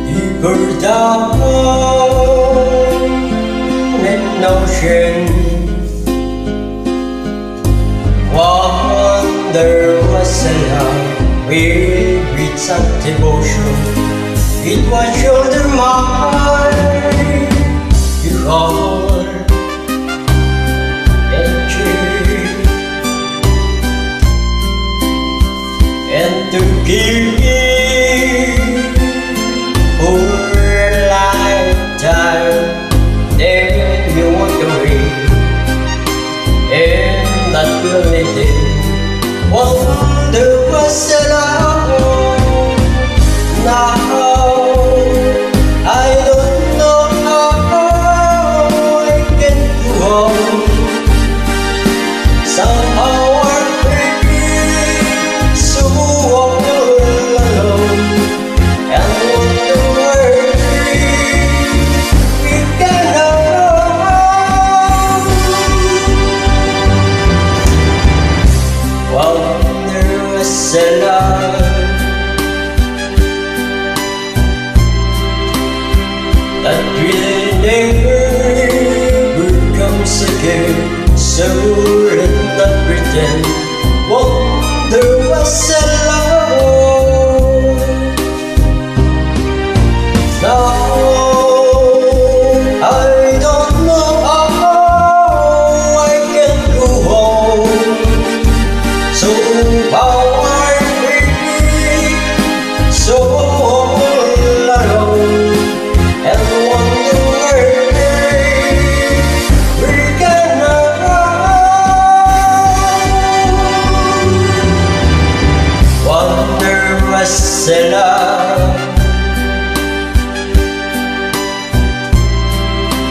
deeper down an ocean. Wonder was a love with rich and devotion. It was shoulder mine, your heart and cheek, and to give for a lifetime. Then you walk away, and that will let it. Wonder was a love. Now I don't know how I can go on. Somehow I'm feeling so all alone, and wonder where we can go. Wonder was a love that will never comes again. So let not pretend. Wonder was a love. Now I don't know how I can go home. So how I'm feeling so all alone, and wonder where we can go. Wonder was a love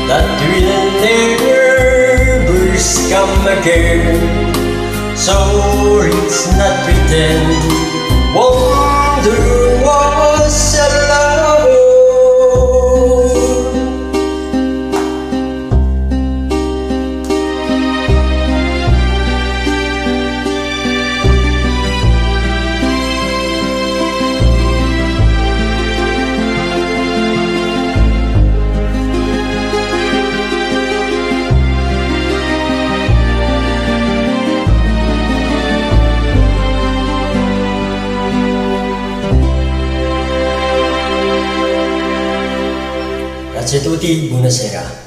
that will never come again. So it's not pretend. Wonder was a love. Grazie a tutti, buonasera.